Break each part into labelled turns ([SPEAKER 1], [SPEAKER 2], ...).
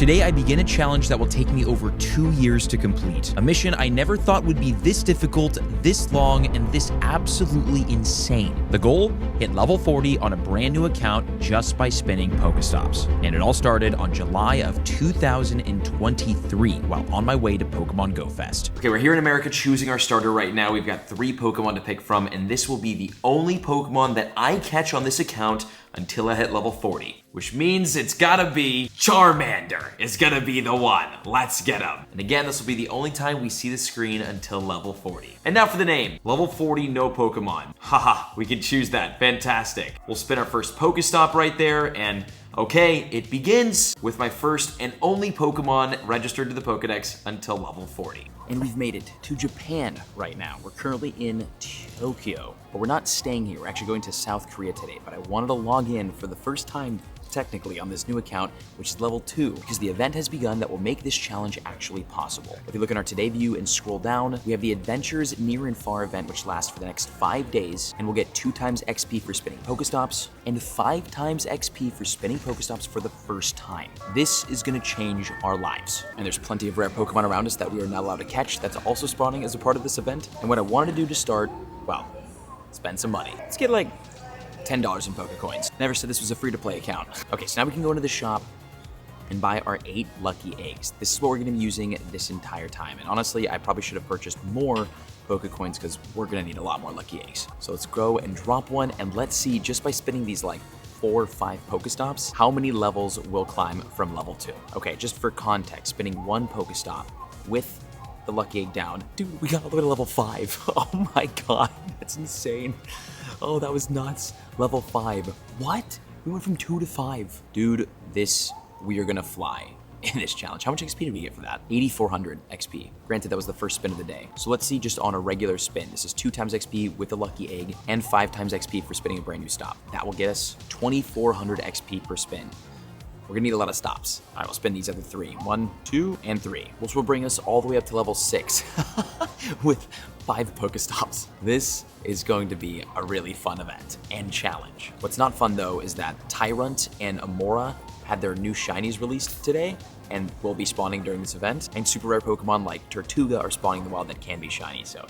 [SPEAKER 1] Today I begin a challenge that will take me over 2 years to complete. A mission I never thought would be this difficult, this long, and this absolutely insane. The goal? Hit level 40 on a brand new account just by spinning Pokestops. And it all started on July of 2023 while on my way to Pokemon Go Fest. Okay, we're here in America choosing our starter right now. We've got 3 Pokemon to pick from, and this will be the only Pokemon that I catch on this account until I hit level 40, which means it's gotta be Charmander. It's gonna be the one. Let's get him. And again, this will be the only time we see the screen until level 40. And now for the name. Level 40, no Pokemon. Haha, we can choose that. Fantastic. We'll spin our first Pokestop right there, and okay, it begins with my first and only Pokemon registered to the Pokedex until level 40. And we've made it to Japan right now. We're currently in Tokyo, but we're not staying here. We're actually going to South Korea today, but I wanted to log in for the first time technically on this new account, which is level 2, because the event has begun that will make this challenge actually possible. If you look in our today view and scroll down, we have the Adventures Near and Far event, which lasts for the next 5 days, and we'll get 2 times XP for spinning Pokestops, and 5 times XP for spinning Pokestops for the first time. This is gonna change our lives. And there's plenty of rare Pokemon around us that we are not allowed to catch that's also spawning as a part of this event. And what I wanted to do to start, well, spend some money. Let's get like $10 in Pokecoins. Never said this was a free-to-play account. Okay, so now we can go into the shop and buy our 8 lucky eggs. This is what we're gonna be using this entire time. And honestly, I probably should have purchased more Pokecoins because we're gonna need a lot more lucky eggs. So let's go and drop one, and let's see, just by spinning these like 4 or 5 Pokestops, how many levels we'll climb from level 2. Okay, just for context, spinning 1 Pokestop with the lucky egg down. Dude, we got all the way to level 5. Oh my god, that's insane. Oh, that was nuts. Level 5. What? We went from 2 to 5. Dude, we are gonna fly in this challenge. How much XP did we get for that? 8,400 XP. Granted, that was the first spin of the day. So let's see just on a regular spin. This is 2 times XP with a lucky egg and 5 times XP for spinning a brand new stop. That will get us 2,400 XP per spin. We're gonna need a lot of stops. All right, we'll spin these other 3. 1, 2, and 3, which will bring us all the way up to level 6 with 5 Pokestops. This is going to be a really fun event and challenge. What's not fun though is that Tyrant and Amora had their new shinies released today and will be spawning during this event. And super rare Pokemon like Tortuga are spawning in the wild that can be shiny, so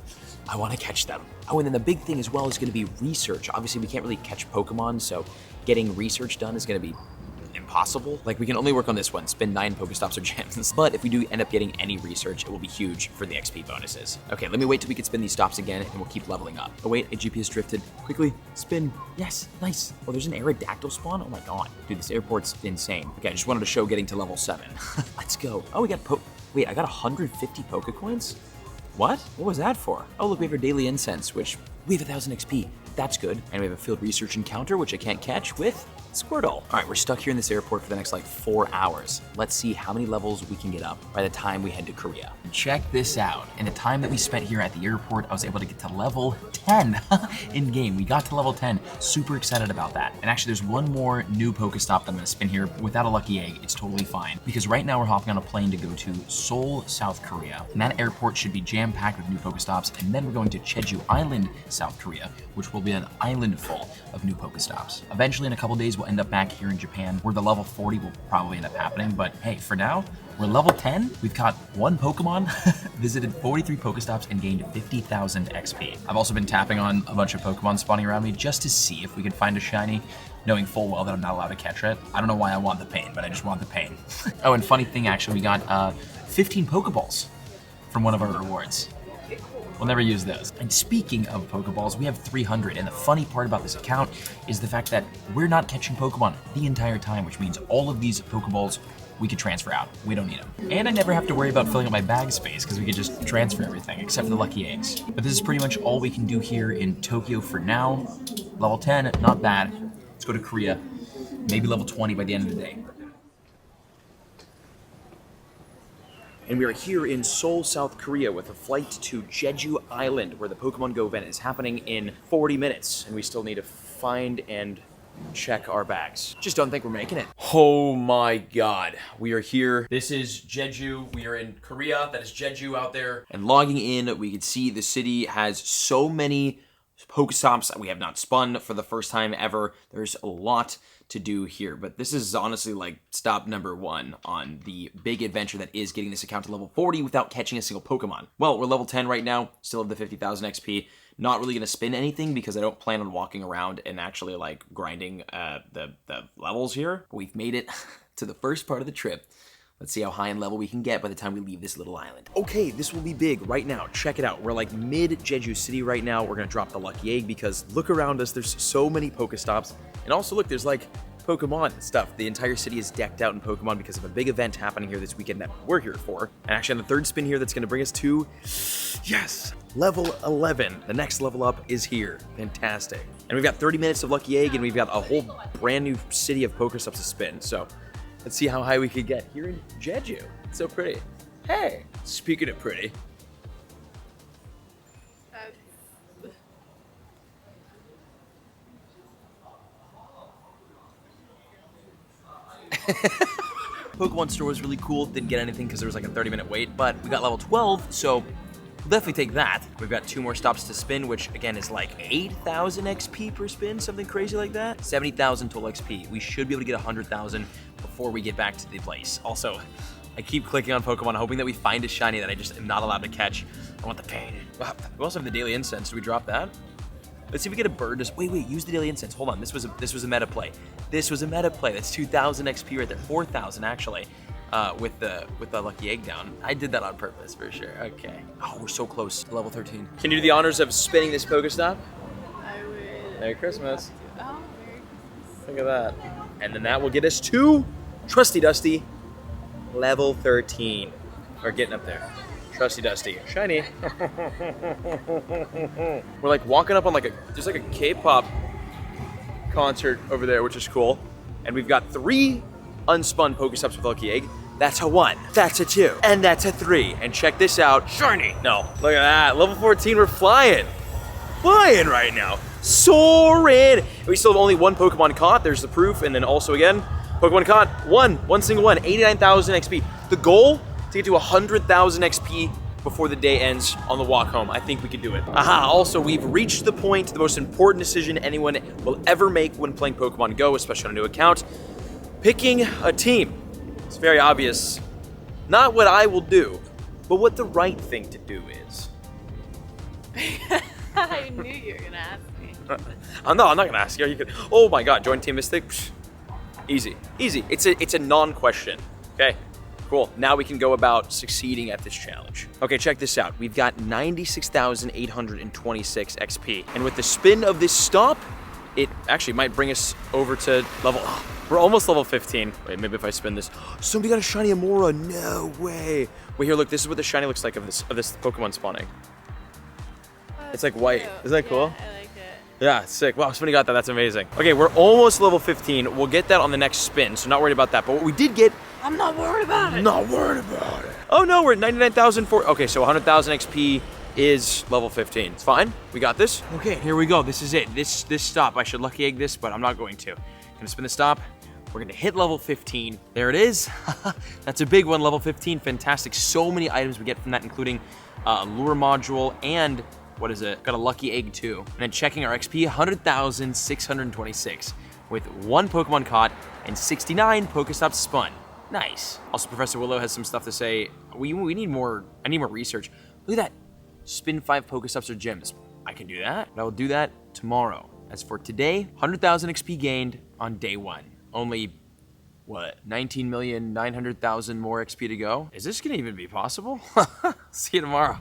[SPEAKER 1] I want to catch them. Oh, and then the big thing as well is going to be research. Obviously, we can't really catch Pokemon, so getting research done is going to be impossible. Like, we can only work on this one, spin 9 Pokestops or gems. But if we do end up getting any research, it will be huge for the XP bonuses. Okay, let me wait till we can spin these stops again, and we'll keep leveling up. Oh wait, a GPS drifted. Quickly, spin. Yes, nice. Oh, there's an Aerodactyl spawn? Oh my god. Dude, this airport's insane. Okay, I just wanted to show getting to level 7. Let's go. Oh, we got wait, I got 150 Pokecoins? What? What was that for? Oh, look, we have our daily incense, which we have 1,000 XP. That's good. And we have a field research encounter, which I can't catch with Squirtle. All right, we're stuck here in this airport for the next like 4 hours. Let's see how many levels we can get up by the time we head to Korea. Check this out. In the time that we spent here at the airport, I was able to get to level 10 in game. We got to level 10. Super excited about that. And actually, there's one more new Pokestop that I'm gonna spin here without a lucky egg. It's totally fine because right now we're hopping on a plane to go to Seoul, South Korea. And that airport should be jam-packed with new Pokestops. And then we're going to Jeju Island, South Korea, which will be an island full of new Pokestops. Eventually, in a couple days, we'll end up back here in Japan, where the level 40 will probably end up happening. But hey, for now, we're level 10. We've caught 1 Pokemon, visited 43 Pokestops, and gained 50,000 XP. I've also been tapping on a bunch of Pokemon spawning around me just to see if we can find a shiny, knowing full well that I'm not allowed to catch it. I don't know why I want the pain, but I just want the pain. Oh, and funny thing, actually, we got 15 Pokeballs from one of our rewards. We'll never use those. And speaking of Pokeballs, we have 300. And the funny part about this account is the fact that we're not catching Pokemon the entire time, which means all of these Pokeballs we could transfer out. We don't need them. And I never have to worry about filling up my bag space because we could just transfer everything except for the lucky eggs. But this is pretty much all we can do here in Tokyo for now. Level 10, not bad. Let's go to Korea. Maybe level 20 by the end of the day. And we are here in Seoul, South Korea with a flight to Jeju Island where the Pokemon Go event is happening in 40 minutes. And we still need to find and check our bags. Just don't think we're making it. Oh my god. We are here. This is Jeju. We are in Korea. That is Jeju out there. And logging in, we can see the city has so many Pokestops that we have not spun for the first time ever. There's a lot to do here, but this is honestly like stop number 1 on the big adventure that is getting this account to level 40 without catching a single Pokemon. Well, we're level 10 right now, still have the 50,000 XP. Not really going to spin anything because I don't plan on walking around and actually like grinding the levels here. We've made it to the first part of the trip. Let's see how high in level we can get by the time we leave this little island. Okay, this will be big right now. Check it out. We're like mid Jeju City right now. We're gonna drop the lucky egg because look around us. There's so many Pokestops. And also look, there's like Pokemon stuff. The entire city is decked out in Pokemon because of a big event happening here this weekend that we're here for. And actually on the third spin here, that's gonna bring us to, yes, level 11. The next level up is here. Fantastic. And we've got 30 minutes of lucky egg and we've got a whole brand new city of Pokestops to spin. So let's see how high we could get here in Jeju. It's so pretty. Hey, speaking of pretty. Pokemon store was really cool. Didn't get anything because there was like a 30-minute wait, but we got level 12, so we'll definitely take that. We've got 2 more stops to spin, which again is like 8,000 XP per spin, something crazy like that. 70,000 total XP. We should be able to get 100,000 before we get back to the place. Also, I keep clicking on Pokemon, hoping that we find a shiny that I just am not allowed to catch. I want the pain. Wow. We also have the daily incense. Do we drop that? Let's see if we get a bird. Wait, use the daily incense. Hold on, this was a meta play. This was a meta play. That's 2,000 XP right there, 4,000 actually, with the lucky egg down. I did that on purpose for sure. Okay. Oh, we're so close to level 13. Can you do the honors of spinning this Pokestop?
[SPEAKER 2] I would.
[SPEAKER 1] Merry Christmas.
[SPEAKER 2] Oh, Merry Christmas.
[SPEAKER 1] Look at that. And then that will get us to Trusty Dusty, level 13. We're getting up there. Trusty Dusty. Shiny. We're like walking up on like there's like a K-pop concert over there, which is cool. And we've got 3 unspun Pokestops with lucky egg. That's a 1, that's a 2, and that's a 3. And check this out. Shiny. No, look at that. Level 14, we're flying. Flying right now. Soaring. We still have only 1 Pokemon caught. There's the proof. And then also again, Pokemon caught. One single one. 89,000 XP. The goal, to get to 100,000 XP before the day ends on the walk home. I think we can do it. Aha, also we've reached the point, the most important decision anyone will ever make when playing Pokemon Go, especially on a new account. Picking a team. It's very obvious. Not what I will do, but what the right thing to do is.
[SPEAKER 2] I knew you were gonna ask me.
[SPEAKER 1] I'm not gonna ask you. You could. Oh my God, join Team Mystic. Psh, easy. It's a non-question. Okay. Cool, now we can go about succeeding at this challenge. Okay, check this out. We've got 96,826 XP. And with the spin of this stop, it actually might bring us over to level, we're almost level 15. Wait, maybe if I spin this. Somebody got a shiny Amora, no way. Wait, here, look, this is what the shiny looks like of this Pokemon spawning. It's like white,
[SPEAKER 2] cute.
[SPEAKER 1] Isn't that cool?
[SPEAKER 2] Yeah, I like it.
[SPEAKER 1] Yeah, sick. Wow, somebody got that, that's amazing. Okay, we're almost level 15. We'll get that on the next spin, so not worried about that. But what we did get,
[SPEAKER 2] I'm not worried about it.
[SPEAKER 1] not worried about it. Oh no, we're at 99,004. Okay, so 100,000 XP is level 15. It's fine, we got this. Okay, here we go, this is it. This stop, I should lucky egg this, but I'm not going to. Gonna spin the stop. We're gonna hit level 15. There it is. That's a big one, level 15, fantastic. So many items we get from that, including a lure module and what is it? Got a lucky egg too. And then checking our XP, 100,626 with 1 Pokemon caught and 69 Pokestops spun. Nice. Also, Professor Willow has some stuff to say. We need more, I need more research. Look at that. Spin 5 Pokestops or gyms. I can do that, but I will do that tomorrow. As for today, 100,000 XP gained on day 1. Only, what, 19,900,000 more XP to go? Is this gonna even be possible? See you tomorrow.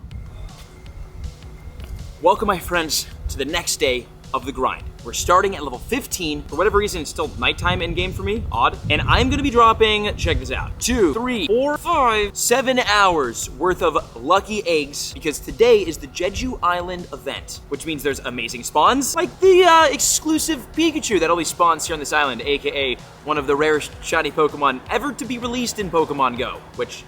[SPEAKER 1] Welcome, my friends, to the next day of the grind. We're starting at level 15. For whatever reason, it's still nighttime in game for me. Odd. And I'm gonna be dropping, check this out, 2, 3, 4, 5, 7 hours worth of lucky eggs because today is the Jeju Island event, which means there's amazing spawns, like the exclusive Pikachu that only spawns here on this island, aka one of the rarest shiny Pokemon ever to be released in Pokemon Go, which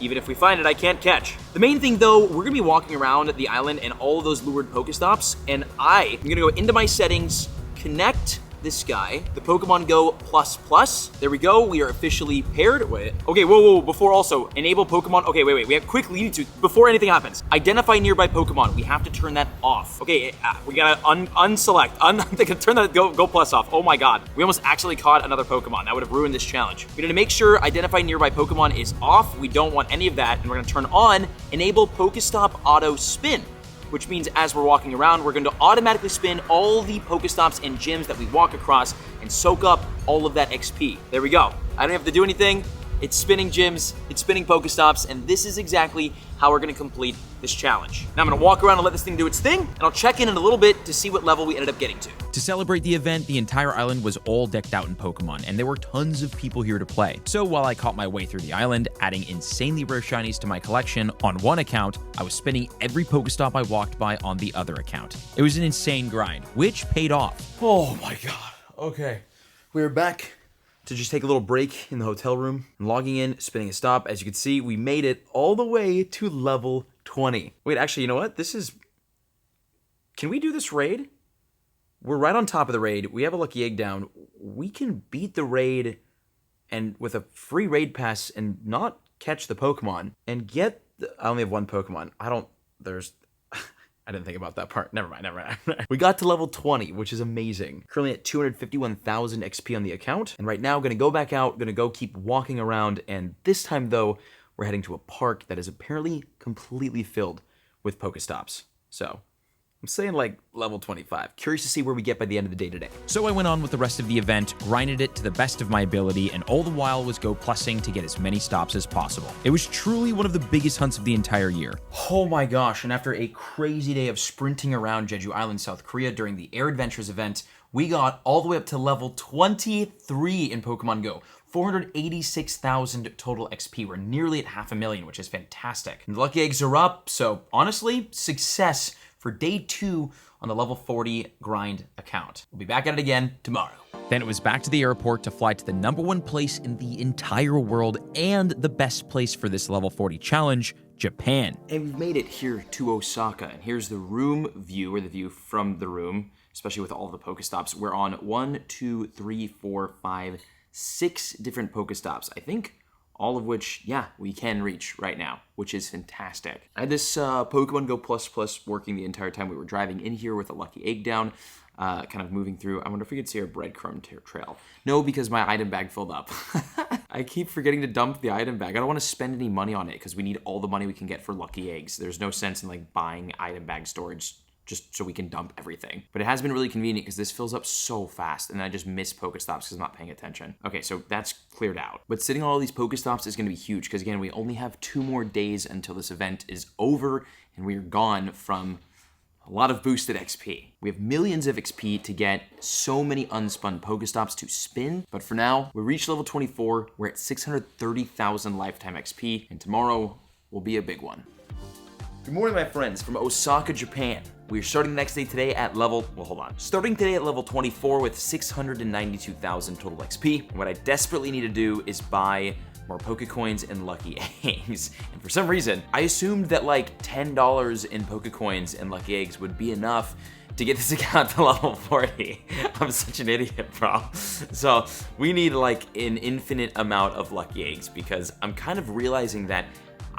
[SPEAKER 1] even if we find it, I can't catch. The main thing though, we're gonna be walking around the island and all of those lured Pokestops, and I am gonna go into my settings, connect this guy, the Pokemon Go Plus. There we go. We are officially paired. Wait. Okay, whoa. Before also, enable Pokemon. Okay, wait. We have quick lead to, before anything happens, identify nearby Pokemon. We have to turn that off. Okay, we gotta unselect. They can turn that Go Plus off. Oh my God. We almost actually caught another Pokemon. That would have ruined this challenge. We need to make sure identify nearby Pokemon is off. We don't want any of that. And we're gonna turn on enable Pokestop Auto Spin, which means as we're walking around, we're going to automatically spin all the Pokestops and gyms that we walk across and soak up all of that XP. There we go. I don't have to do anything. It's spinning gyms, it's spinning Pokestops, and this is exactly how we're gonna complete this challenge. Now I'm gonna walk around and let this thing do its thing, and I'll check in a little bit to see what level we ended up getting to.
[SPEAKER 3] To celebrate the event, the entire island was all decked out in Pokemon, and there were tons of people here to play. So while I caught my way through the island, adding insanely rare shinies to my collection on one account, I was spinning every Pokestop I walked by on the other account. It was an insane grind, which paid off.
[SPEAKER 1] Oh my God. Okay. We're back to just take a little break in the hotel room. I'm logging in, spinning a stop. As you can see, we made it all the way to level 20. Wait, actually, you know what? Can we do this raid? We're right on top of the raid. We have a lucky egg down. We can beat the raid and with a free raid pass and not catch the Pokemon and get I only have one Pokemon. I didn't think about that part. Never mind. We got to level 20, which is amazing. Currently at 251,000 XP on the account. And right now, gonna go back out, gonna go keep walking around. And this time though, we're heading to a park that is apparently completely filled with Pokestops. So I'm saying like level 25. Curious to see where we get by the end of the day today.
[SPEAKER 3] So I went on with the rest of the event, grinded it to the best of my ability, and all the while was Go Plussing to get as many stops as possible. It was truly one of the biggest hunts of the entire year.
[SPEAKER 1] Oh my gosh, and after a crazy day of sprinting around Jeju Island, South Korea during the Air Adventures event, we got all the way up to level 23 in Pokemon Go. 486,000 total XP. We're nearly at 500,000, which is fantastic. And the lucky eggs are up, so honestly, success for day 2 on the level 40 grind account. We'll be back at it again tomorrow.
[SPEAKER 3] Then it was back to the airport to fly to the #1 place in the entire world and the best place for this level 40 challenge, Japan.
[SPEAKER 1] And we've made it here to Osaka, and here's the room view, or the view from the room, especially with all the Pokestops. We're on 1, 2, 3, 4, 5, 6 different Pokestops. I think all of which, yeah, we can reach right now, which is fantastic. I had this Pokemon Go Plus working the entire time we were driving in here with a lucky egg down, kind of moving through. I wonder if we could see our breadcrumb trail. No, because my item bag filled up. I keep forgetting to dump the item bag. I don't want to spend any money on it because we need all the money we can get for lucky eggs. There's no sense in like buying item bag storage just so we can dump everything. But it has been really convenient because this fills up so fast and I just miss Pokestops because I'm not paying attention. Okay, so that's cleared out. But sitting on all these Pokestops is gonna be huge because again, we only have 2 more days until this event is over and we are gone from a lot of boosted XP. We have millions of XP to get so many unspun Pokestops to spin, but for now, we reached level 24, we're at 630,000 lifetime XP, and tomorrow will be a big one. Good morning, my friends, from Osaka, Japan. We are starting the next day today at starting today at level 24 with 692,000 total XP. And what I desperately need to do is buy more Pokecoins and lucky eggs. And for some reason, I assumed that like $10 in Pokecoins and lucky eggs would be enough to get this account to level 40. I'm such an idiot, bro. So we need like an infinite amount of lucky eggs because I'm kind of realizing that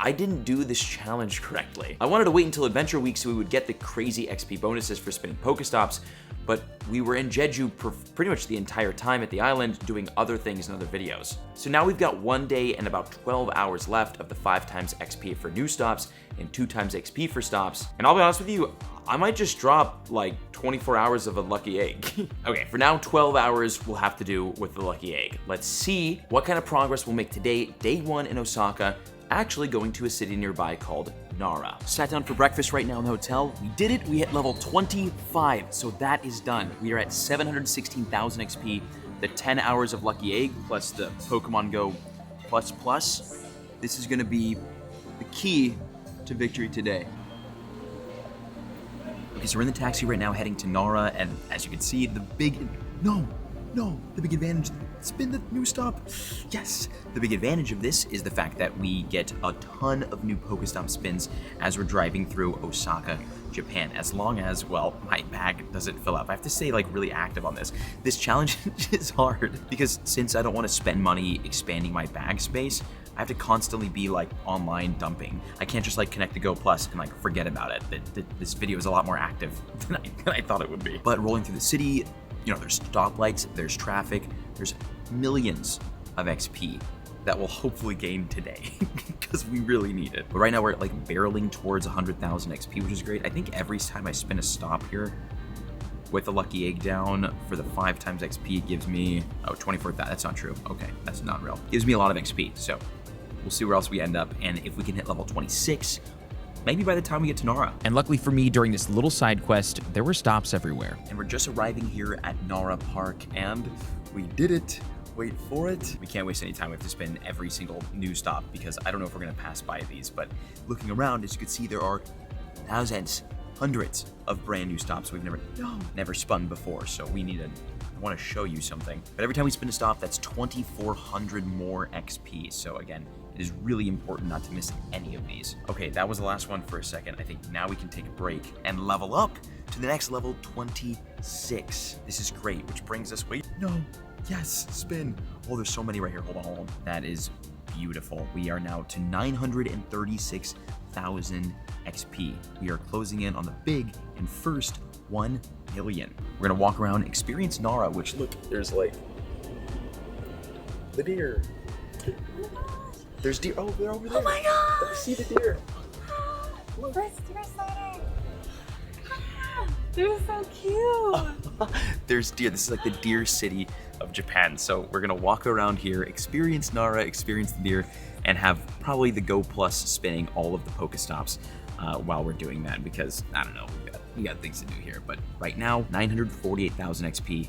[SPEAKER 1] I didn't do this challenge correctly. I wanted to wait until Adventure Week so we would get the crazy XP bonuses for spinning Pokestops, but we were in Jeju pretty much the entire time at the island doing other things in other videos. So now we've got 1 day and about 12 hours left of the 5 times XP for new stops and 2 times XP for stops. And I'll be honest with you, I might just drop like 24 hours of a lucky egg. Okay, for now, 12 hours we'll have to do with the lucky egg. Let's see what kind of progress we'll make today, day 1 in Osaka, actually going to a city nearby called Nara. Sat down for breakfast right now in the hotel. We did it, we hit level 25, so that is done. We are at 716,000 XP, the 10 hours of lucky egg plus the Pokemon Go Plus. This is gonna be the key to victory today. Okay, so we're in the taxi right now heading to Nara, and as you can see, the big advantage spin the new stop. Yes. The big advantage of this is the fact that we get a ton of new Pokestop spins as we're driving through Osaka, Japan, as long as, well, my bag doesn't fill up. I have to stay like really active on this. This challenge is hard because since I don't want to spend money expanding my bag space, I have to constantly be like online dumping. I can't just like connect the Go Plus and like forget about it. This video is a lot more active than I thought it would be. But rolling through the city, you know, there's stoplights, there's traffic, there's millions of XP that we'll hopefully gain today because we really need it. But right now we're like barreling towards 100,000 XP, which is great. I think every time I spin a stop here with a lucky egg down for the 5 times XP, it gives me, oh, 24,000. That's not true. Okay, that's not real. It gives me a lot of XP. So we'll see where else we end up. And if we can hit level 26, maybe by the time we get to Nara.
[SPEAKER 3] And luckily for me, during this little side quest, there were stops everywhere.
[SPEAKER 1] And we're just arriving here at Nara Park, and we did it. Wait for it. We can't waste any time. We have to spin every single new stop because I don't know if we're gonna pass by these, but looking around, as you can see, there are thousands, hundreds of brand new stops we've never spun before. So we need I want to show you something. But every time we spin a stop, that's 2,400 more XP. So again, it is really important not to miss any of these. Okay, that was the last one for a second. I think now we can take a break and level up to the next level, 26. This is great, which brings us, wait, no, yes, spin. Oh, there's so many right here, hold on. That is beautiful. We are now to 936,000 XP. We are closing in on the big and first 1 million. We're gonna walk around, experience Nara, which look, there's like, the deer. There's deer, oh, they're over there.
[SPEAKER 2] Oh my god!
[SPEAKER 1] Let's see the deer.
[SPEAKER 2] Look. There's deer sighting. They're so cute.
[SPEAKER 1] There's deer. This is like the deer city of Japan. So we're gonna walk around here, experience Nara, experience the deer, and have probably the Go Plus spinning all of the Pokestops while we're doing that because, I don't know, we got things to do here. But right now, 948,000 XP.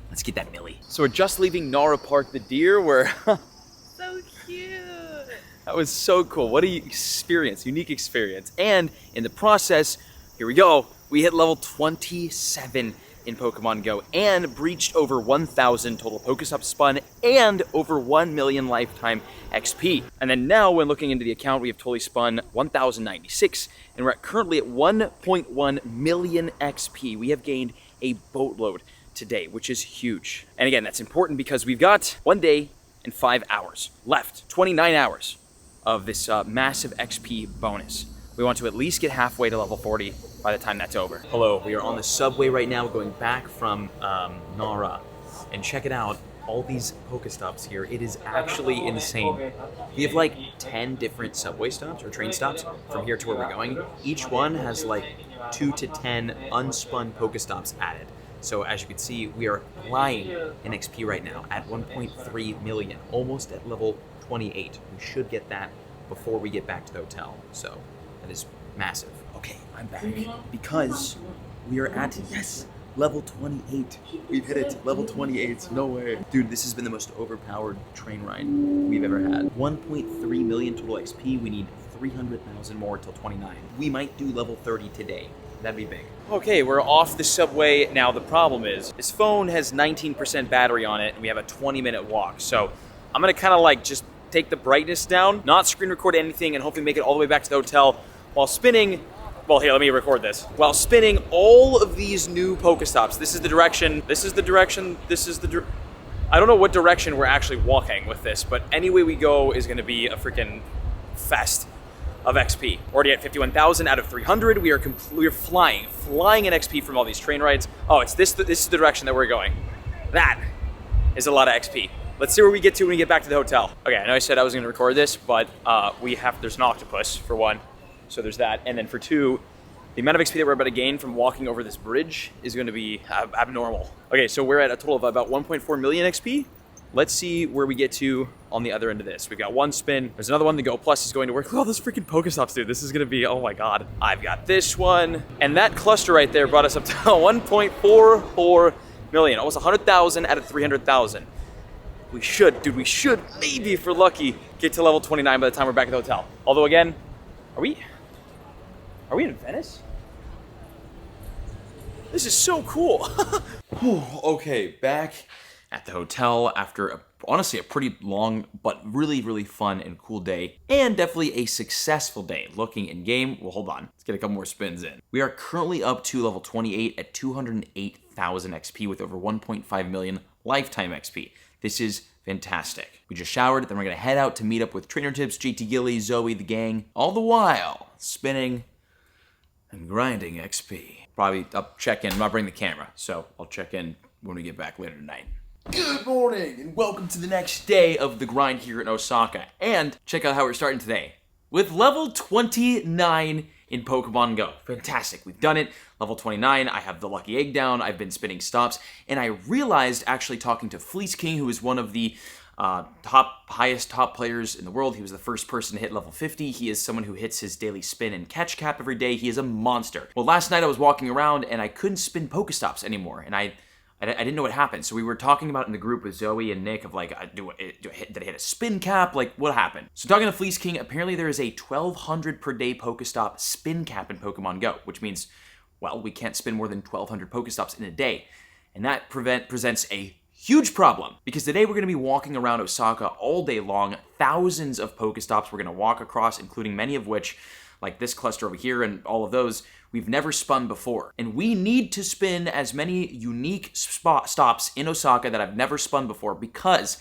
[SPEAKER 1] Let's get that milli. So we're just leaving Nara Park, the deer. We're
[SPEAKER 2] So cute.
[SPEAKER 1] That was so cool. What a experience, unique experience. And in the process, here we go, we hit level 27 in Pokemon Go and breached over 1,000 total Pokestop spun and over 1 million lifetime XP. And then now when looking into the account, we have totally spun 1,096 and we're currently at 1.1 million XP. We have gained a boatload today, which is huge. And again, that's important because we've got 1 day and 5 hours left, 29 hours of this massive XP bonus. We want to at least get halfway to level 40 by the time that's over. Hello, we are on the subway right now going back from Nara. And check it out, all these Pokestops here. It is actually insane. We have like 10 different subway stops or train stops from here to where we're going. Each one has like 2 to 10 unspun Pokestops added. So as you can see, we are flying in XP right now at 1.3 million, almost at level 28. We should get that before we get back to the hotel. So that is massive. Okay, I'm back because we are at, yes, level 28. We've hit it, level 28, no way. Dude, this has been the most overpowered train ride we've ever had. 1.3 million total XP, we need 300,000 more till 29. We might do level 30 today. That'd be big. Okay, we're off the subway. Now the problem is, this phone has 19% battery on it and we have a 20-minute walk. So I'm gonna kind of like just take the brightness down, not screen record anything, and hopefully make it all the way back to the hotel while spinning, well, here, let me record this. While spinning all of these new Pokestops. This is the direction, this is the direction, this is the I don't know what direction we're actually walking with this, but any way we go is gonna be a freaking fest of XP. Already at 51,000 out of 300. We are flying in XP from all these train rides. Oh, it's this is the direction that we're going. That is a lot of XP. Let's see where we get to when we get back to the hotel. Okay, I know I said I was gonna record this, but there's an octopus for one. So there's that, and then for two, the amount of XP that we're about to gain from walking over this bridge is gonna be abnormal. Okay, so we're at a total of about 1.4 million XP. Let's see where we get to on the other end of this. We've got one spin. There's another one. The Go Plus is going to work. Look at all those freaking Pokestops, dude. This is gonna be, oh my God. I've got this one. And that cluster right there brought us up to 1.44 million, almost 100,000 out of 300,000. We should, maybe if we're lucky, get to level 29 by the time we're back at the hotel. Although again, are we in Venice? This is so cool. Okay, back at the hotel after honestly a pretty long but really, really fun and cool day, and definitely a successful day. Looking in game, well, hold on, let's get a couple more spins in. We are currently up to level 28 at 208,000 XP with over 1.5 million lifetime XP. This is fantastic. We just showered, then we're gonna head out to meet up with Trainer Tips, JT Gilly, Zoe, the gang, all the while spinning and grinding XP. Probably I'll check in. I'm not bringing the camera, so I'll check in when we get back later tonight. Good morning, and welcome to the next day of the grind here in Osaka. And check out how we're starting today. With level 29 in Pokemon Go. Fantastic, we've done it. Level 29, I have the Lucky Egg down, I've been spinning stops, and I realized, actually talking to Fleece King, who is one of the highest top players in the world. He was the first person to hit level 50. He is someone who hits his daily spin and catch cap every day. He is a monster. Well, last night I was walking around and I couldn't spin Pokestops anymore, and I didn't know what happened. So we were talking about in the group with Zoe and Nick of like, did I hit a spin cap? Like, what happened? So talking to Fleece King, apparently there is a 1,200 per day Pokestop spin cap in Pokemon Go, which means, well, we can't spin more than 1,200 Pokestops in a day. And that presents a huge problem, because today we're going to be walking around Osaka all day long. Thousands of Pokestops we're going to walk across, including many of which, like this cluster over here and all of those, we've never spun before. And we need to spin as many unique stops in Osaka that I've never spun before, because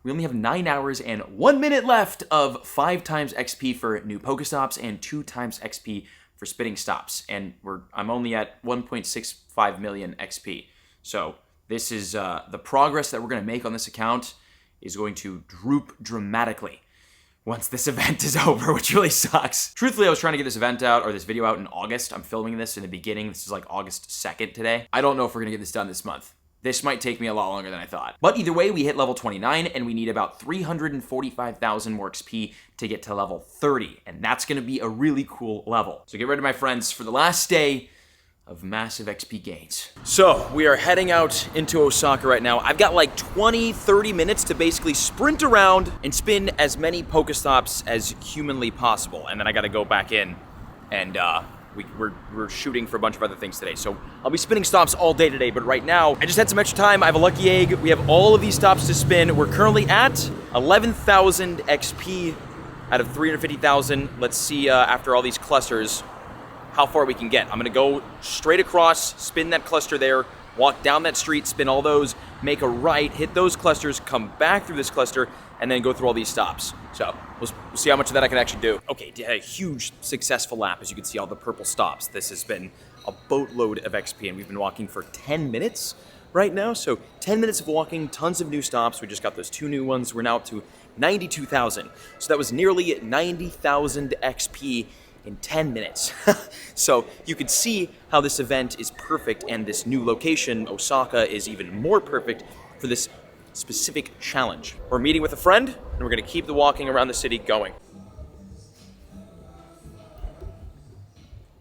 [SPEAKER 1] we only have 9 hours and 1 minute left of 5 times XP for new Pokestops and 2 times XP for spinning stops. And I'm only at 1.65 million XP. So this is the progress that we're going to make on this account is going to droop dramatically once this event is over, which really sucks. Truthfully, I was trying to get this event out, or this video out, in August. I'm filming this in the beginning. This is like August 2nd today. I don't know if we're gonna get this done this month. This might take me a lot longer than I thought. But either way, we hit level 29, and we need about 345,000 more XP to get to level 30, and that's gonna be a really cool level. So get ready, my friends, for the last day of massive XP gains. So we are heading out into Osaka right now. I've got like 20-30 minutes to basically sprint around and spin as many Pokestops as humanly possible, and then I gotta go back in and we're shooting for a bunch of other things today. So I'll be spinning stops all day today, but right now I just had some extra time. I have a Lucky Egg. We have all of these stops to spin. We're currently at 11,000 XP out of 350,000. Let's see after all these clusters how far we can get. I'm gonna go straight across, spin that cluster there, walk down that street, spin all those, make a right, hit those clusters, come back through this cluster, and then go through all these stops. So we'll see how much of that I can actually do. Okay, did a huge successful lap. As you can see, all the purple stops. This has been a boatload of XP, and we've been walking for 10 minutes right now. So 10 minutes of walking, tons of new stops. We just got those 2 new ones. We're now up to 92,000. So that was nearly 90,000 XP in 10 minutes. So you can see how this event is perfect, and this new location, Osaka, is even more perfect for this specific challenge. We're meeting with a friend, and we're gonna keep the walking around the city going.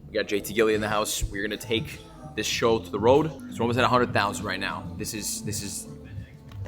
[SPEAKER 1] We got JT Gilly in the house. We're gonna take this show to the road. So we're almost at 100,000 right now. This is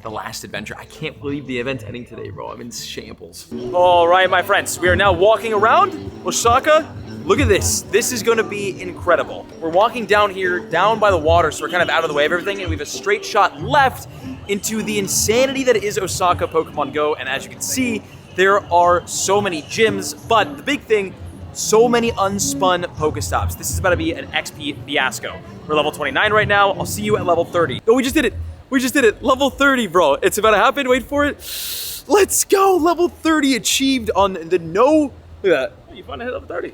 [SPEAKER 1] the last adventure. I can't believe the event ending today, bro. I'm in shambles. All right, my friends, we are now walking around Osaka. Look at this. This is gonna be incredible. We're walking down here, down by the water, so we're kind of out of the way of everything, and we have a straight shot left into the insanity that is Osaka Pokemon Go. And as you can see, there are so many gyms, but the big thing, so many unspun Pokestops. This is about to be an XP fiasco. We're level 29 right now. I'll see you at level 30. Oh, we just did it. We just did it. Level 30, bro. It's about to happen. Wait for it. Let's go. Level 30 achieved on the no. Look at that. You finally hit level 30.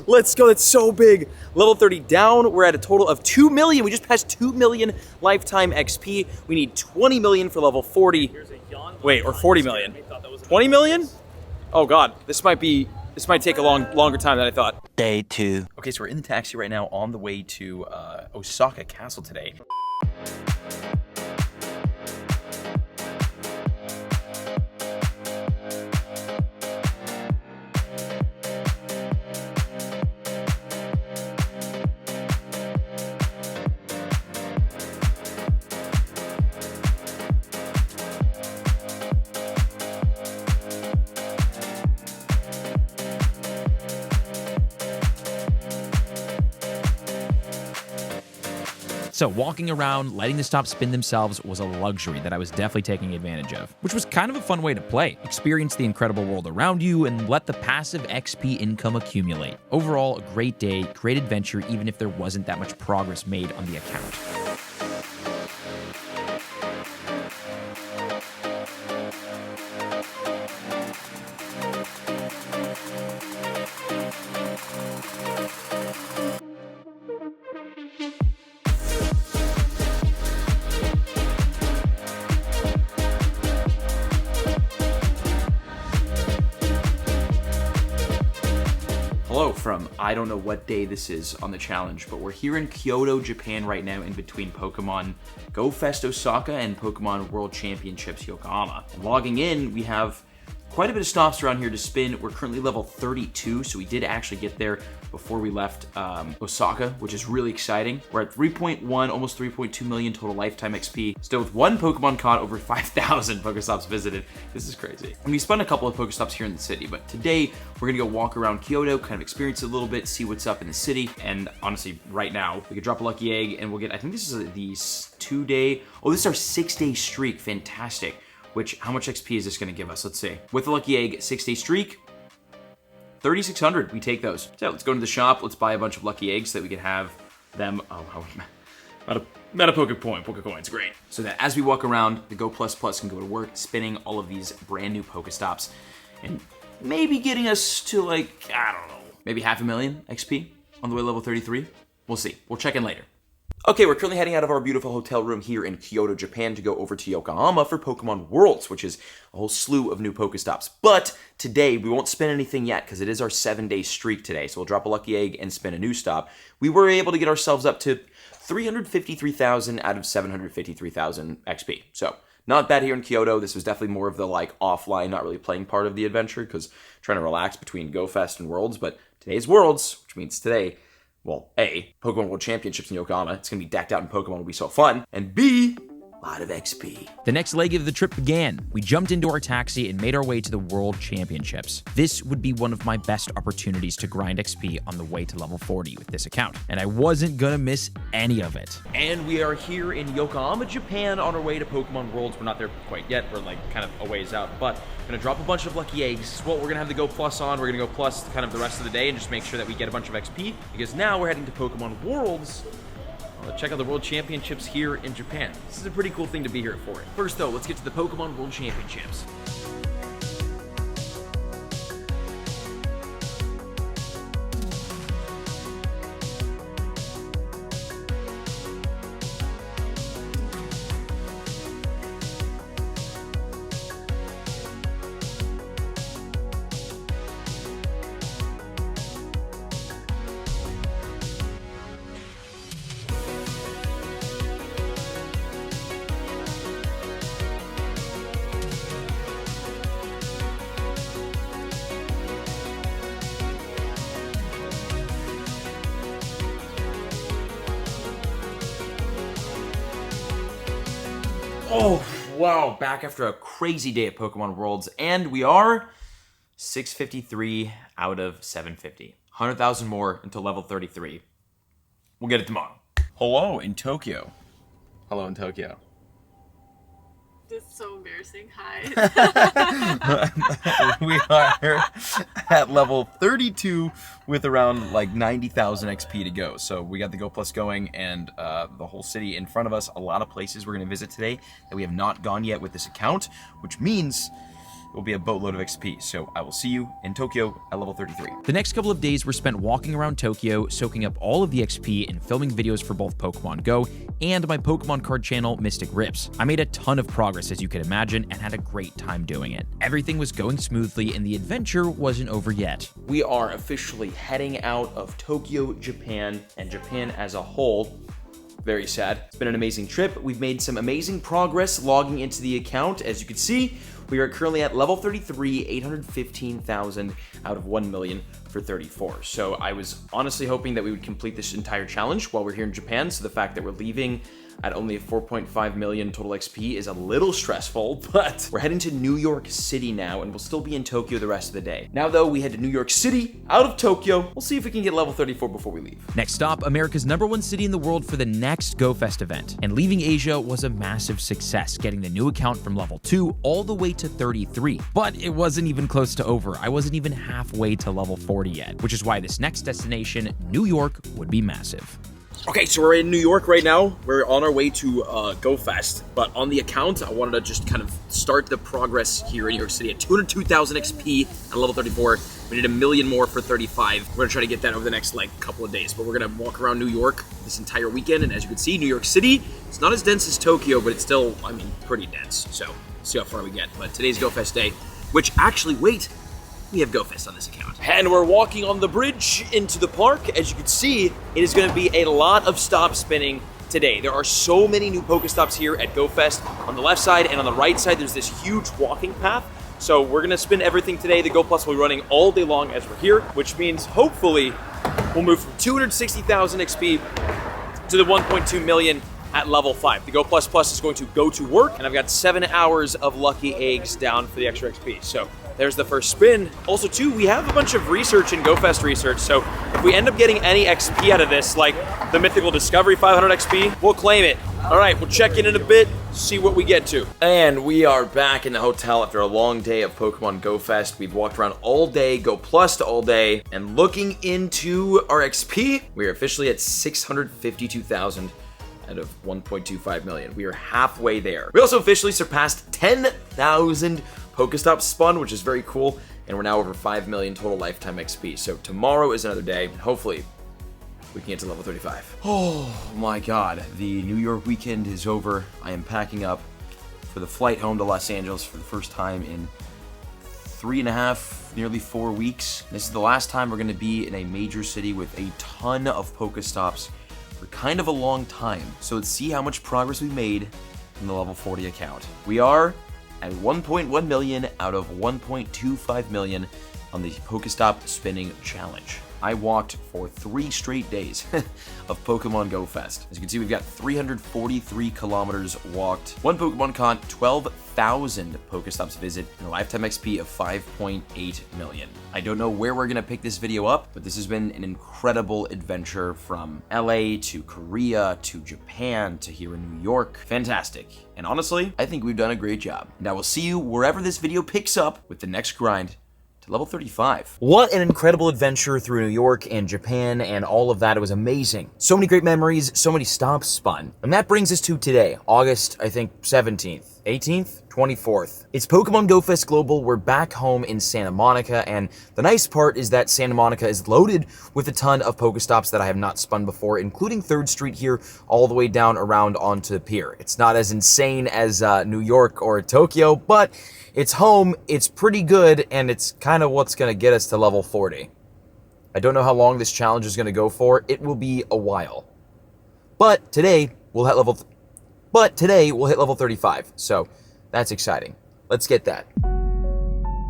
[SPEAKER 1] Let's go. That's so big. Level 30 down. We're at a total of 2 million. We just passed 2 million lifetime XP. We need 20 million for level 40. Wait, or 40 million. 20 million? Oh God. This might take a longer time than I thought.
[SPEAKER 4] Day 2.
[SPEAKER 1] Okay, so we're in the taxi right now on the way to Osaka Castle today.
[SPEAKER 3] So walking around, letting the stops spin themselves was a luxury that I was definitely taking advantage of, which was kind of a fun way to play. Experience the incredible world around you and let the passive XP income accumulate. Overall, a great day, great adventure, even if there wasn't that much progress made on the account.
[SPEAKER 1] Hello from I don't know what day this is on the challenge, but we're here in Kyoto, Japan right now in between Pokemon Go Fest Osaka and Pokemon World Championships Yokohama. And logging in, we have quite a bit of stops around here to spin. We're currently level 32, so we did actually get there before we left Osaka, which is really exciting. We're at 3.1, almost 3.2 million total lifetime XP. Still with one Pokemon caught, over 5,000 Pokestops visited. This is crazy. And we spun a couple of Pokestops here in the city, but today we're gonna go walk around Kyoto, kind of experience it a little bit, see what's up in the city. And honestly, right now, we could drop a lucky egg and we'll get, I think this is the 2-day, oh, this is our 6-day streak, fantastic. Which, how much XP is this gonna give us? Let's see. With the lucky egg, 6-day streak, 3,600, we take those. So let's go to the shop, let's buy a bunch of lucky eggs so that we can have them, meta Pokecoins, great. So that as we walk around, the Go Plus Plus can go to work spinning all of these brand new Pokestops and maybe getting us to like, I don't know, maybe 500,000 XP on the way to level 33. We'll see, we'll check in later. Okay, we're currently heading out of our beautiful hotel room here in Kyoto, Japan to go over to Yokohama for Pokemon Worlds, which is a whole slew of new Pokestops. But today, we won't spin anything yet because it is our 7-day streak today. So we'll drop a lucky egg and spin a new stop. We were able to get ourselves up to 353,000 out of 753,000 XP. So not bad here in Kyoto. This was definitely more of the like offline, not really playing part of the adventure because trying to relax between Go Fest and Worlds. But today's Worlds, which means today, well, A, Pokemon World Championships in Yokohama. It's going to be decked out in Pokemon. It'll be so fun. And B, a lot of XP.
[SPEAKER 3] The next leg of the trip began. We jumped into our taxi and made our way to the World Championships. This would be one of my best opportunities to grind XP on the way to level 40 with this account, and I wasn't gonna miss any of it.
[SPEAKER 1] And we are here in Yokohama, Japan on our way to Pokemon Worlds. We're not there quite yet. We're like kind of a ways out, but we're gonna drop a bunch of lucky eggs. What we're gonna have the Go Plus on. We're gonna go Plus kind of the rest of the day and just make sure that we get a bunch of XP because now we're heading to Pokemon Worlds. Check out the World Championships here in Japan. This is a pretty cool thing to be here for. First though, let's get to the Pokemon World Championships. Oh, wow, back after a crazy day at Pokemon Worlds, and we are 653 out of 750. 100,000 more until level 33. We'll get it tomorrow. Hello in Tokyo. Hello in Tokyo.
[SPEAKER 2] This is so embarrassing. Hi.
[SPEAKER 1] We are at level 32 with around like 90,000 XP to go. So we got the Go Plus going and the whole city in front of us. A lot of places we're going to visit today that we have not gone yet with this account, which means it will be a boatload of XP. So I will see you in Tokyo at level 33.
[SPEAKER 3] The next couple of days were spent walking around Tokyo, soaking up all of the XP and filming videos for both Pokemon Go and my Pokemon card channel, Mystic Rips. I made a ton of progress, as you can imagine, and had a great time doing it. Everything was going smoothly and the adventure wasn't over yet.
[SPEAKER 1] We are officially heading out of Tokyo, Japan, and Japan as a whole. Very sad. It's been an amazing trip. We've made some amazing progress logging into the account. As you can see, we are currently at level 33, 815,000 out of 1 million for 34. So I was honestly hoping that we would complete this entire challenge while we're here in Japan. So the fact that we're leaving at only 4.5 million total XP is a little stressful, but we're heading to New York City now, and we'll still be in Tokyo the rest of the day. Now, though, we head to New York City, out of Tokyo. We'll see if we can get level 34 before we leave.
[SPEAKER 3] Next stop, America's #1 city in the world for the next GoFest event. And leaving Asia was a massive success, getting the new account from level 2 all the way to 33. But it wasn't even close to over. I wasn't even halfway to level 40 yet, which is why this next destination, New York, would be massive.
[SPEAKER 1] Okay, so we're in New York right now. We're on our way to GoFest, but on the account, I wanted to just kind of start the progress here in New York City at 202,000 XP at level 34. We need 1 million more for 35. We're gonna try to get that over the next couple of days, but we're gonna walk around New York this entire weekend, and as you can see, New York City, it's not as dense as Tokyo, but it's still, I mean, pretty dense. So, see how far we get. But today's GoFest day, which actually, wait, we have GoFest on this account. And we're walking on the bridge into the park. As you can see, it is gonna be a lot of stop spinning today. There are so many new Pokestops here at GoFest. On the left side and on the right side, there's this huge walking path. So we're gonna spin everything today. The Go Plus will be running all day long as we're here, which means hopefully we'll move from 260,000 XP to the 1.2 million at level 5. The Go Plus Plus is going to go to work, and I've got 7 hours of lucky eggs down for the extra XP. So there's the first spin. Also, too, we have a bunch of research in GoFest research, so if we end up getting any XP out of this, like the Mythical Discovery 500 XP, we'll claim it. All right, we'll check in a bit, see what we get to. And we are back in the hotel after a long day of Pokemon GoFest. We've walked around all day, Go Plus all day, and looking into our XP, we are officially at 652,000 out of 1.25 million. We are halfway there. We also officially surpassed 10,000 Pokestops spun, which is very cool, and we're now over 5 million total lifetime XP. So tomorrow is another day, and hopefully we can get to level 35. Oh my god, the New York weekend is over. I am packing up for the flight home to Los Angeles for the first time in 3.5, nearly 4 weeks. This is the last time we're going to be in a major city with a ton of Pokestops for kind of a long time. So let's see how much progress we made in the level 40 account. We are at 1.1 million out of 1.25 million on the Pokestop spinning challenge. I walked for 3 straight days of Pokemon Go Fest. As you can see, we've got 343 kilometers walked, 1 Pokemon Con, 12,000 Pokestops visit, and a lifetime XP of 5.8 million. I don't know where we're gonna pick this video up, but this has been an incredible adventure from LA to Korea to Japan to here in New York. Fantastic. And honestly, I think we've done a great job. And I will see you wherever this video picks up with the next grind to level 35. What an incredible adventure through New York and Japan and all of that. It was amazing. So many great memories, so many stops spun. And that brings us to today, August, I think, 17th, 18th, 24th. It's Pokemon Go Fest Global. We're back home in Santa Monica, and the nice part is that Santa Monica is loaded with a ton of Pokestops that I have not spun before, including 3rd Street here, all the way down around onto the pier. It's not as insane as New York or Tokyo, but it's home, it's pretty good, and it's kind of what's gonna get us to level 40. I don't know how long this challenge is gonna go for. It will be a while. But today, we'll hit level 35, so that's exciting. Let's get that.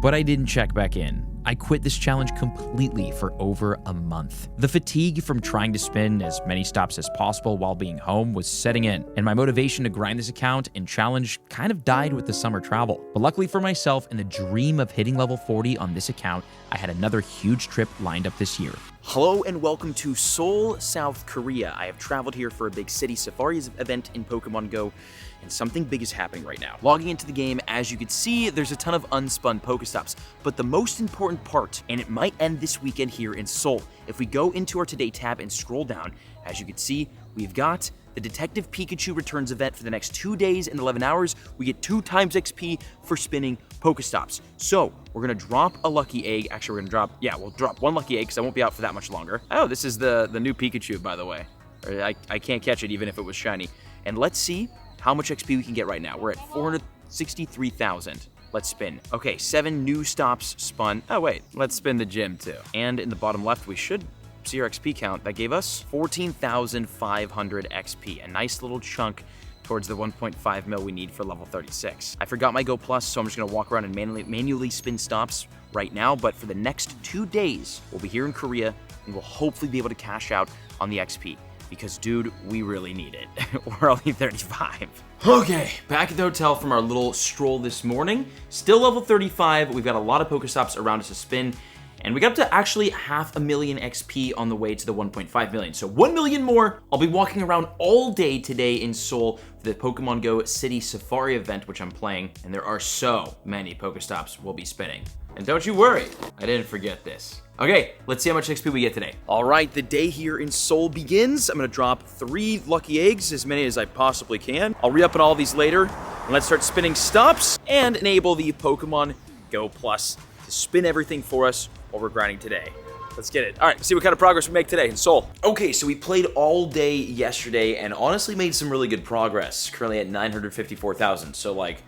[SPEAKER 3] But I didn't check back in. I quit this challenge completely for over a month. The fatigue from trying to spin as many stops as possible while being home was setting in, and my motivation to grind this account and challenge kind of died with the summer travel. But luckily for myself and the dream of hitting level 40 on this account, I had another huge trip lined up this year.
[SPEAKER 1] Hello and welcome to Seoul, South Korea. I have traveled here for a big city safaris event in Pokemon Go, and something big is happening right now. Logging into the game, as you can see, there's a ton of unspun Pokestops, but the most important part, and it might end this weekend here in Seoul, if we go into our Today tab and scroll down, as you can see, we've got the Detective Pikachu Returns event for the next 2 days and 11 hours. We get 2 times XP for spinning Pokestops. So we're gonna drop a lucky egg. Actually, we'll drop 1 lucky egg because I won't be out for that much longer. Oh, this is the new Pikachu, by the way. I can't catch it even if it was shiny. And let's see how much XP we can get right now. We're at 463,000. Let's spin. Okay, 7 new stops spun. Oh wait, let's spin the gym too. And in the bottom left, we should see our XP count. That gave us 14,500 XP, a nice little chunk towards the 1.5 mil we need for level 36. I forgot my Go Plus, so I'm just gonna walk around and manually spin stops right now, but for the next 2 days, we'll be here in Korea, and we'll hopefully be able to cash out on the XP.
[SPEAKER 3] because, dude, we really need it. We're only 35. Okay, back at the hotel from our little stroll this morning. Still level 35. We've got a lot of Pokestops around us to spin. And we got up to actually 500,000 XP on the way to the 1.5 million. So 1 million more. I'll be walking around all day today in Seoul for the Pokemon Go City Safari event, which I'm playing. And there are so many Pokestops we'll be spinning. And don't you worry, I didn't forget this. Okay, let's see how much XP we get today. All right, the day here in Seoul begins. I'm gonna drop 3 lucky eggs, as many as I possibly can. I'll re-up on all these later. And let's start spinning stops and enable the Pokemon Go Plus to spin everything for us while we're grinding today. Let's get it. All right, let's see what kind of progress we make today in Seoul. Okay, so we played all day yesterday and honestly made some really good progress. Currently at 954,000, so like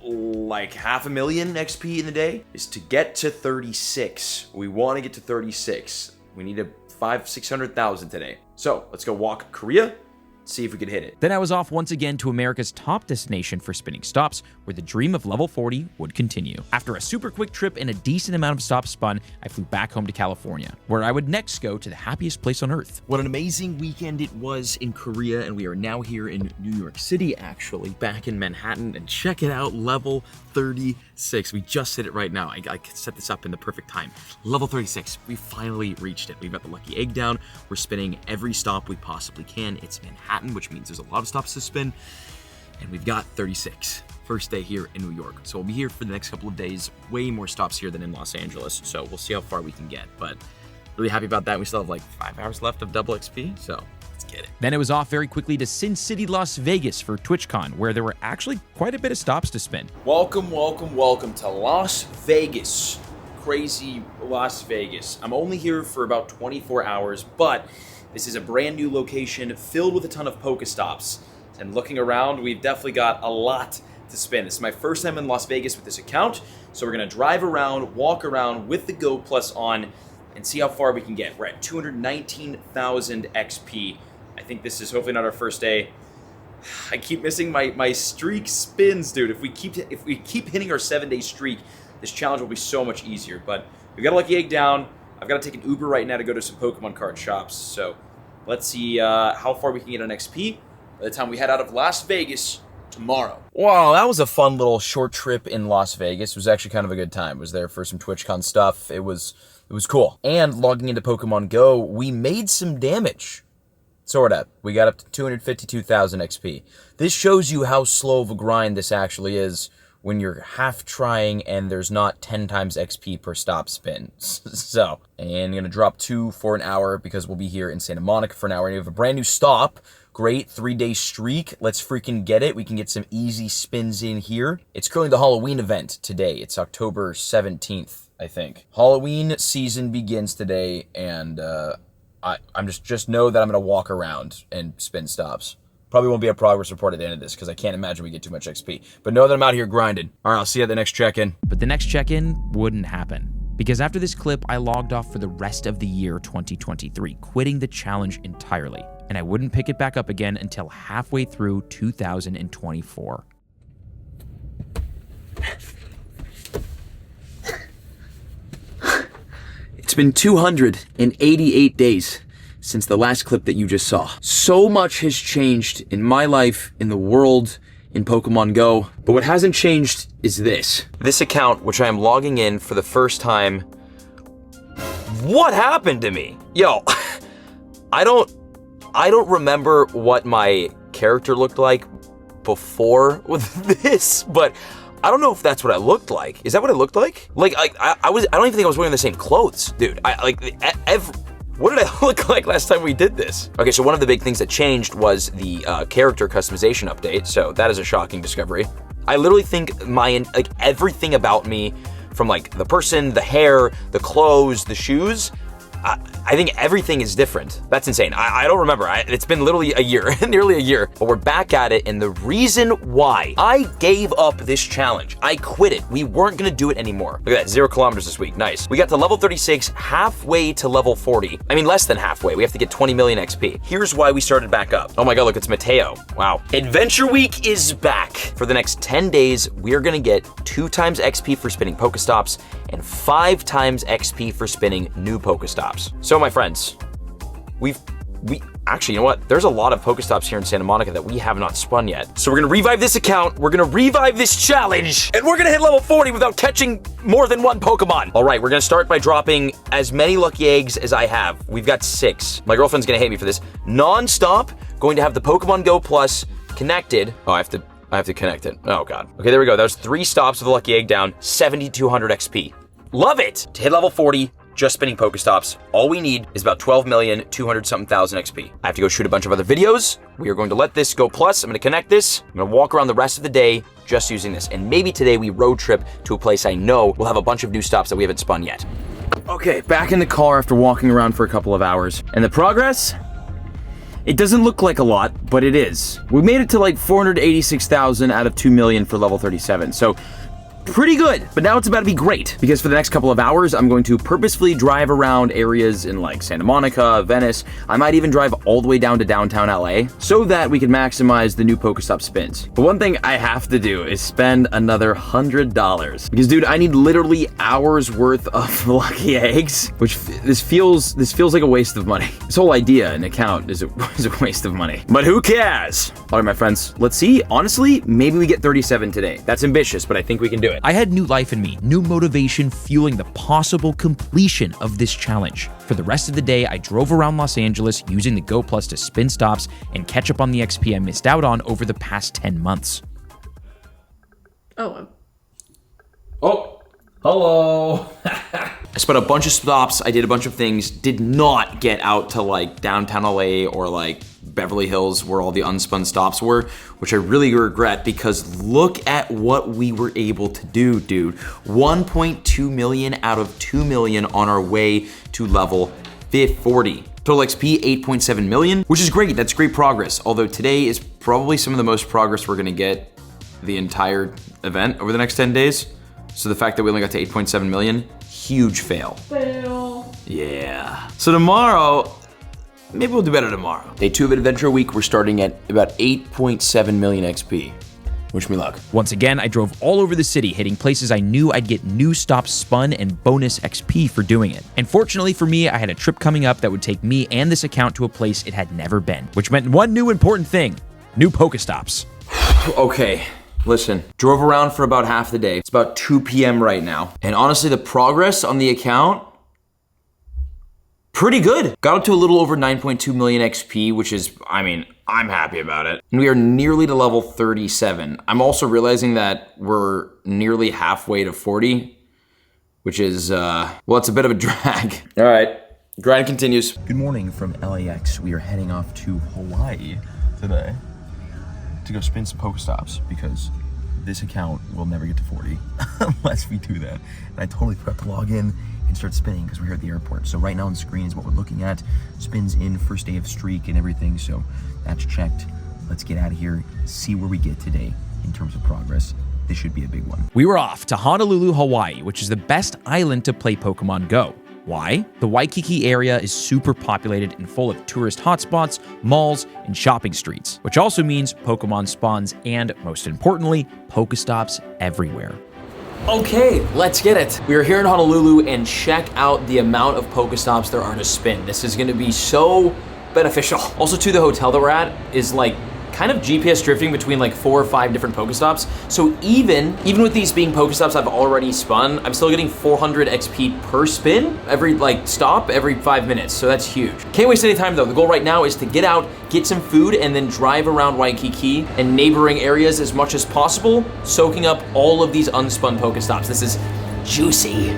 [SPEAKER 3] 500,000 XP in the day. Is to get to 36. We want to get to 36. We need a 500,000-600,000 today. So let's go walk Korea, see if we can hit it.
[SPEAKER 1] Then I was off once again to America's top destination for spinning stops, where the dream of level 40 would continue. After a super quick trip and a decent amount of stops spun, I flew back home to California, where I would next go to the happiest place on earth.
[SPEAKER 3] What an amazing weekend it was in Korea, and we are now here in New York City, actually, back in Manhattan, and check it out, level 36. We just hit it right now. I set this up in the perfect time. Level 36, we finally reached it. We've got the lucky egg down. We're spinning every stop we possibly can. It's Manhattan, which means there's a lot of stops to spin, and we've got 36. First day here in New York. So we'll be here for the next couple of days. Way more stops here than in Los Angeles, so we'll see how far we can get, but really happy about that. We still have like 5 hours left of double XP, so let's get it.
[SPEAKER 1] Then it was off very quickly to Sin City, Las Vegas for TwitchCon, where there were actually quite a bit of stops to spin.
[SPEAKER 3] Welcome, welcome, welcome to Las Vegas. Crazy Las Vegas. I'm only here for about 24 hours, but this is a brand new location filled with a ton of Pokestops. And looking around, we've definitely got a lot to spin. This is my first time in Las Vegas with this account, so we're gonna drive around, walk around with the Go Plus on, and see how far we can get. We're at 219,000 XP. I think this is hopefully not our first day. I keep missing my streak spins, dude. If we keep hitting our 7-day streak, this challenge will be so much easier. But we got a lucky egg down. I've got to take an Uber right now to go to some Pokemon card shops. So let's see how far we can get on XP by the time we head out of Las Vegas tomorrow. Wow, that was a fun little short trip in Las Vegas. It was actually kind of a good time. I was there for some TwitchCon stuff. It was cool. And logging into Pokemon Go, we made some damage. Sort of. We got up to 252,000 XP. This shows you how slow of a grind this actually is when you're half trying and there's not 10 times XP per stop spin. So, and I'm gonna drop 2 for an hour because we'll be here in Santa Monica for an hour. And we have a brand new stop. Great 3-day streak. Let's freaking get it. We can get some easy spins in here. It's currently the Halloween event today. It's October 17th, I think. Halloween season begins today, and I'm just know that I'm gonna walk around and spin stops. Probably won't be a progress report at the end of this because I can't imagine we get too much XP. But know that I'm out here grinding. All right, I'll see you at the next check-in.
[SPEAKER 1] But the next check-in wouldn't happen, because after this clip, I logged off for the rest of the year 2023, quitting the challenge entirely. And I wouldn't pick it back up again until halfway through 2024.
[SPEAKER 3] It's been 288 days since the last clip that you just saw. So much has changed in my life, in the world, in Pokemon Go. But what hasn't changed is this. This account, which I am logging in for the first time. What happened to me? Yo, I don't remember what my character looked like before with this, but I don't know if that's what I looked like. Is that what it looked like? Like I don't even think I was wearing the same clothes, dude. What did I look like last time we did this? Okay, so one of the big things that changed was the character customization update, so that is a shocking discovery. I literally think everything about me, from like the person, the hair, the clothes, the shoes, I think everything is different. That's insane. I don't remember. It's been literally a year, nearly a year, but we're back at it. And the reason why I gave up this challenge, I quit it. We weren't gonna do it anymore. Look at that, 0 kilometers this week. Nice. We got to level 36, halfway to level 40. I mean, less than halfway. We have to get 20 million XP. Here's why we started back up. Oh my God, look, it's Mateo. Wow. Adventure Week is back. For the next 10 days, we are gonna get 2 times XP for spinning Pokestops and 5 times XP for spinning new Pokestops. So my friends, we've Actually, you know what? There's a lot of Pokestops here in Santa Monica that we have not spun yet. So we're gonna revive this account, we're gonna revive this challenge, and we're gonna hit level 40 without catching more than one Pokemon. All right, we're gonna start by dropping as many lucky eggs as I have. We've got 6. My girlfriend's gonna hate me for this. Non-stop, going to have the Pokemon Go Plus connected. Oh, I have to connect it. Oh God. Okay, there we go. That was 3 stops with a lucky egg down, 7,200 XP. Love it! To hit level 40, just spinning Pokestops. All we need is about 12,200,000 XP. I have to go shoot a bunch of other videos. We are going to let this go plus. I'm gonna connect this. I'm gonna walk around the rest of the day just using this. And maybe today we road trip to a place I know will have a bunch of new stops that we haven't spun yet. Okay, back in the car after walking around for a couple of hours. And the progress? It doesn't look like a lot, but it is. We made it to like 486,000 out of 2 million for level 37. So pretty good, but now it's about to be great because for the next couple of hours, I'm going to purposefully drive around areas in like Santa Monica, Venice. I might even drive all the way down to downtown LA so that we can maximize the new Pokestop spins. But one thing I have to do is spend another $100 because dude, I need literally hours worth of lucky eggs, which this feels like a waste of money. This whole idea and account is a waste of money, but who cares? All right, my friends, let's see. Honestly, maybe we get 37 today. That's ambitious, but I think we can do it.
[SPEAKER 1] I had new life in me, new motivation fueling the possible completion of this challenge. For the rest of the day, I drove around Los Angeles using the Go Plus to spin stops and catch up on the XP I missed out on over the past 10 months.
[SPEAKER 2] Oh.
[SPEAKER 3] Oh, hello. I spun a bunch of stops, I did a bunch of things, did not get out to like downtown LA or like Beverly Hills where all the unspun stops were, which I really regret because look at what we were able to do, dude. 1.2 million out of 2 million on our way to level 40. Total XP, 8.7 million, which is great, that's great progress. Although today is probably some of the most progress we're gonna get the entire event over the next 10 days. So the fact that we only got to 8.7 million, huge fail.
[SPEAKER 2] Fail.
[SPEAKER 3] Yeah. So tomorrow, maybe we'll do better tomorrow. Day 2 of Adventure Week, we're starting at about 8.7 million XP. Wish me luck.
[SPEAKER 1] Once again, I drove all over the city, hitting places I knew I'd get new stops spun and bonus XP for doing it. And fortunately for me, I had a trip coming up that would take me and this account to a place it had never been, which meant one new important thing, new Pokestops.
[SPEAKER 3] Okay. Listen, drove around for about half the day. It's about 2 p.m. right now. And honestly, the progress on the account, pretty good. Got up to a little over 9.2 million XP, which is, I mean, I'm happy about it. And we are nearly to level 37. I'm also realizing that we're nearly halfway to 40, which is, well, it's a bit of a drag. All right, grind continues.
[SPEAKER 1] Good morning from LAX. We are heading off to Hawaii today to go spin some Pokestops because this account will never get to 40 unless we do that. And I totally forgot to log in and start spinning because we're here at the airport. So right now on the screen is what we're looking at. Spins in, first day of streak and everything. So that's checked. Let's get out of here, see where we get today in terms of progress. This should be a big one. We were off to Honolulu, Hawaii, which is the best island to play Pokemon Go. Why? The Waikiki area is super populated and full of tourist hotspots, malls, and shopping streets, which also means Pokemon spawns and, most importantly, Pokestops everywhere.
[SPEAKER 3] Okay, let's get it. We are here in Honolulu and check out the amount of Pokestops there are to spin. This is gonna be so beneficial. Also too, the hotel that we're at is like kind of GPS drifting between like 4 or 5 different Pokestops. So even with these being Pokestops I've already spun, I'm still getting 400 XP per spin, every like stop, every 5 minutes. So that's huge. Can't waste any time though. The goal right now is to get out, get some food, and then drive around Waikiki and neighboring areas as much as possible, soaking up all of these unspun Pokestops. This is juicy.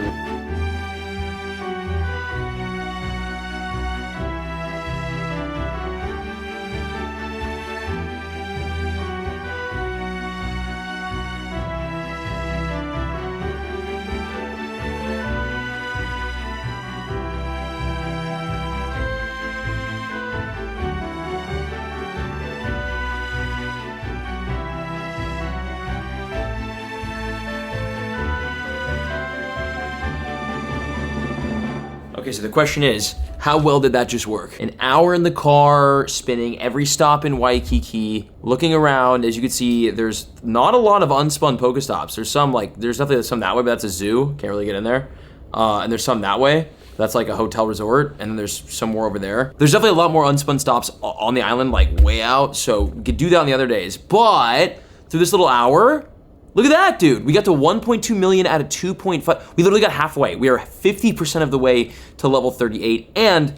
[SPEAKER 3] Okay, so the question is, how well did that just work? An hour in the car, spinning every stop in Waikiki, looking around. As you can see, there's not a lot of unspun Pokestops. There's some like, there's definitely some that way, but that's a zoo. Can't really get in there. And there's some that way.
[SPEAKER 4] That's like a hotel resort, and then there's some more over there. There's definitely a lot more unspun stops on the island, like way out, so we could do that on the other days. But through this little hour, look at that, dude. We got to 1.2 million out of 2.5. We literally got halfway. We are 50% of the way to level 38 and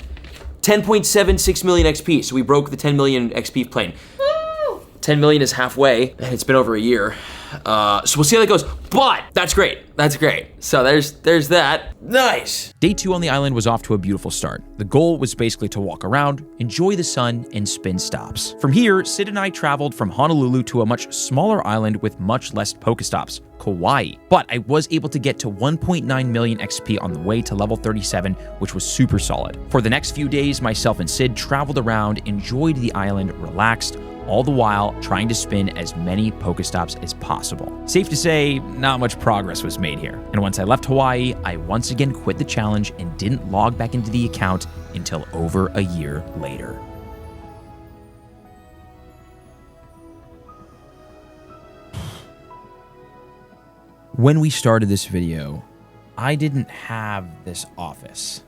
[SPEAKER 4] 10.76 million XP. So we broke the 10 million XP plane. 10 million is halfway, and it's been over a year. So we'll see how that goes, but that's great. That's great. So there's that. Nice.
[SPEAKER 3] Day 2 on the island was off to a beautiful start. The goal was basically to walk around, enjoy the sun, and spin stops. From here, Sid and I traveled from Honolulu to a much smaller island with much less Pokestops, Kauai. But I was able to get to 1.9 million XP on the way to level 37, which was super solid. For the next few days, myself and Sid traveled around, enjoyed the island, relaxed, all the while trying to spin as many Pokestops as possible. Safe to say, not much progress was made here. And once I left Hawaii, I once again quit the challenge and didn't log back into the account until over a year later. When we started this video, I didn't have this office.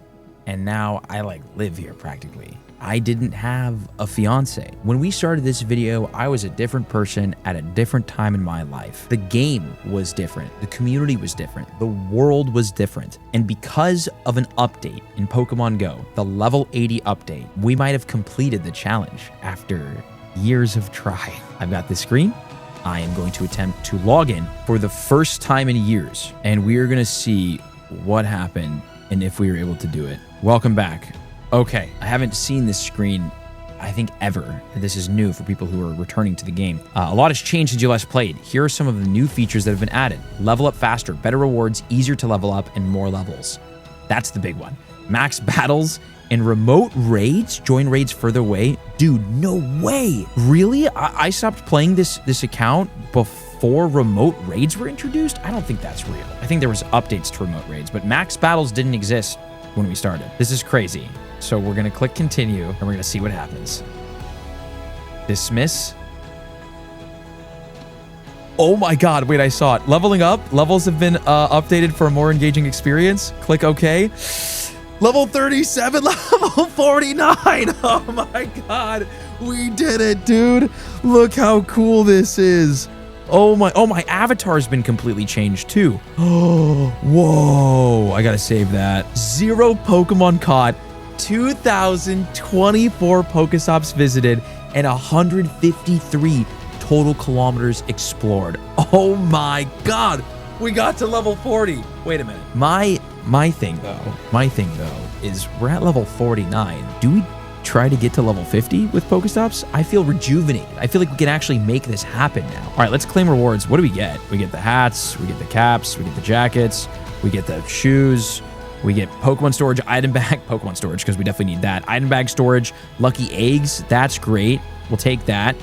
[SPEAKER 3] And now I live here practically. I didn't have a fiance. When we started this video, I was a different person at a different time in my life. The game was different. The community was different. The world was different. And because of an update in Pokemon Go, the level 80 update, we might have completed the challenge after years of trying. I've got this screen. I am going to attempt to log in for the first time in years, and we are gonna see what happened and if we were able to do it. Welcome back. Okay, I haven't seen this screen, I think, ever. This is new for people who are returning to the game. A lot has changed since you last played. Here are some of the new features that have been added. Level up faster, better rewards, easier to level up, and more levels. That's the big one. Max battles and remote raids. Join raids further away. Dude, no way. Really? I stopped playing this account before remote raids were introduced? I don't think that's real. I think there was updates to remote raids, but max battles didn't exist when we started. This is crazy. So we're gonna click continue and we're gonna see what happens. Dismiss. Oh my God, wait, I saw it. Leveling up, levels have been updated for a more engaging experience. Click OK. Level 37, level 49. Oh my God, we did it, dude. Look how cool this is. Oh my avatar's been completely changed too. Oh, whoa, I gotta save that. 0 Pokemon caught, 2,024 Pokestops visited, and 153 total kilometers explored. Oh my God, we got to level 40. Wait a minute. My thing though is we're at level 49. Do we try to get to level 50 with Pokestops? I feel rejuvenated. I feel like we can actually make this happen now. All right, let's claim rewards. What do we get? We get the hats, we get the caps, we get the jackets, we get the shoes, we get Pokemon storage, item bag, Pokemon storage, because we definitely need that. Item bag storage, lucky eggs, that's great. We'll take that.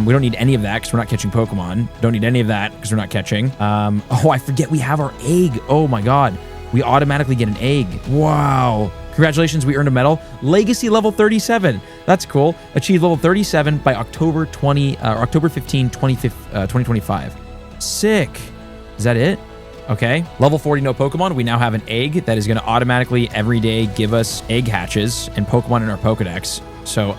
[SPEAKER 3] We don't need any of that because we're not catching Pokemon. Don't need any of that because we're not catching. Oh, I forget we have our egg. Oh my God. We automatically get an egg. Wow. Congratulations, we earned a medal. Legacy level 37. That's cool. Achieved level 37 by October 15, 2025. Sick. Is that it? Okay. Level 40, no Pokemon. We now have an egg that is going to automatically every day give us egg hatches and Pokemon in our Pokedex. So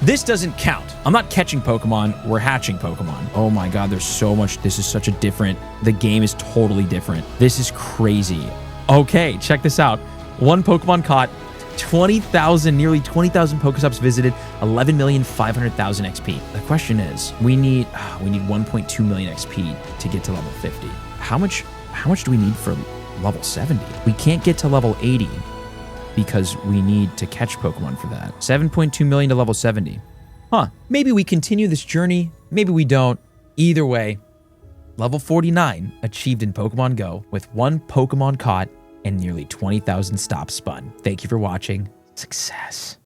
[SPEAKER 3] this doesn't count. I'm not catching Pokemon. We're hatching Pokemon. Oh my God, there's so much. This is such a different. The game is totally different. This is crazy. Okay, check this out. 1 Pokemon caught, 20,000, nearly 20,000 Pokestops visited, 11,500,000 XP. The question is, we need 1.2 million XP to get to level 50. How much do we need for level 70? We can't get to level 80 because we need to catch Pokemon for that. 7.2 million to level 70. Huh. Maybe we continue this journey. Maybe we don't. Either way, level 49 achieved in Pokemon Go with 1 Pokemon caught and nearly 20,000 stops spun. Thank you for watching. Success.